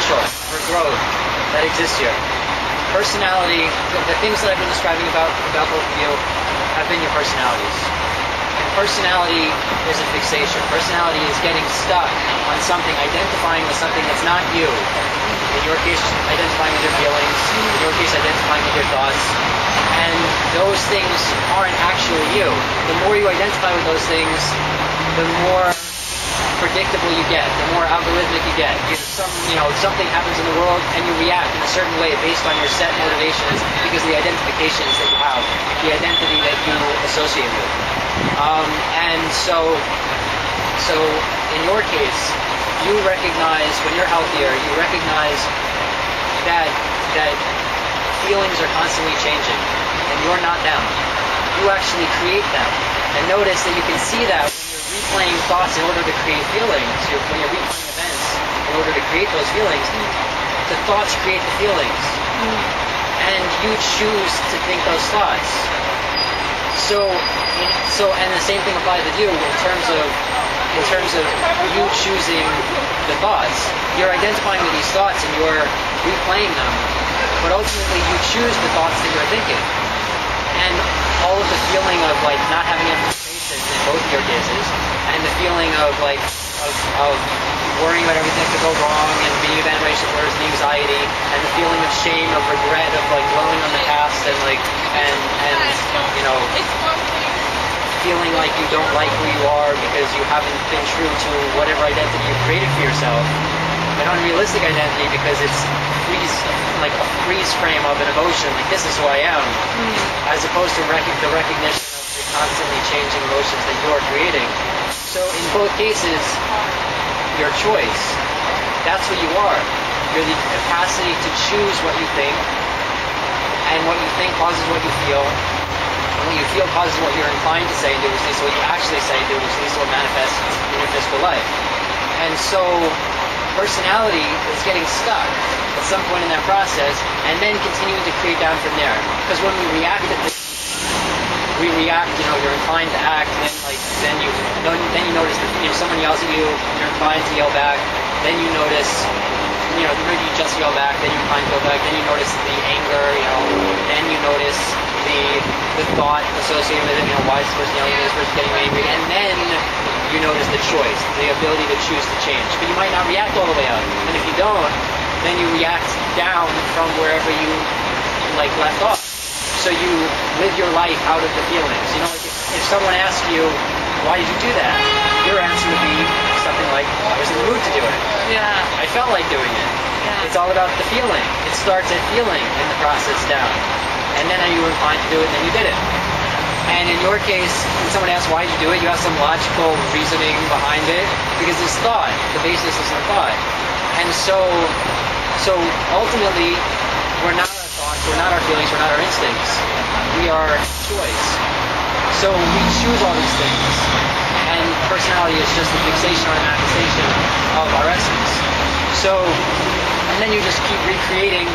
potential for growth that exists here. Personality, the things that I've been describing about both of you have been your personalities. And personality is a fixation. Personality is getting stuck on something, identifying with something that's not you. In your case, identifying with your feelings. In your case, identifying with your thoughts. And those things aren't actually you. The more you identify with those things, the more predictable you get, the more algorithmic you get. Something happens in the world and you react in a certain way based on your set motivations because of the identifications that you have, the identity that you associate with. And so in your case, you recognize, when you're healthier, you recognize that feelings are constantly changing and you're not them. You actually create them. And notice that you can see that when you're replaying thoughts in order to create feelings, when you're replaying events in order to create those feelings, the thoughts create the feelings. And you choose to think those thoughts. And the same thing applies with you in terms of you choosing the thoughts. You're identifying with these thoughts and you're replaying them, but ultimately you choose the thoughts that you're thinking. And all of the feeling of like not having expectations in both of your cases, and the feeling of worrying about everything that could go wrong, and being evaluation worse, and anxiety, and the feeling of shame, of regret, of like dwelling on the past, and feeling like you don't like who you are because you haven't been true to whatever identity you created for yourself, an unrealistic identity because it's like a freeze frame of an emotion, like this is who I am, as opposed to the recognition of the constantly changing emotions that you're creating. So in both cases, your choice, that's what you are. You're the capacity to choose what you think, and what you think causes what you feel. And what you feel causes what you're inclined to say and do, which leads to what you actually say and do, which leads to what manifests in your physical life. And so personality is getting stuck at some point in that process and then continuing to create down from there. Because when we react to things, you're inclined to act, and then you notice that if someone yells at you, you're inclined to yell back, then you notice, maybe you just yell back, then you're inclined to go back, then you notice the anger, then you notice the thought associated with it, why is this person yelling, this person getting angry, and then you notice the choice, the ability to choose to change. But you might not react all the way up, and if you don't, then you react down from wherever you left off. So you live your life out of the feelings. If someone asks you, why did you do that? Your answer would be something like, I was in the mood to do it. Yeah. I felt like doing it. Yeah. It's all about the feeling. It starts at feeling and the process down. And then you were inclined to do it, and then you did it. And in your case, when someone asks why did you do it, you have some logical reasoning behind it, because it's thought. The basis is the thought. And so ultimately, we're not our thoughts, we're not our feelings, we're not our instincts. We are choice. So we choose all these things. And personality is just a fixation or a manifestation of our essence. And then you just keep recreating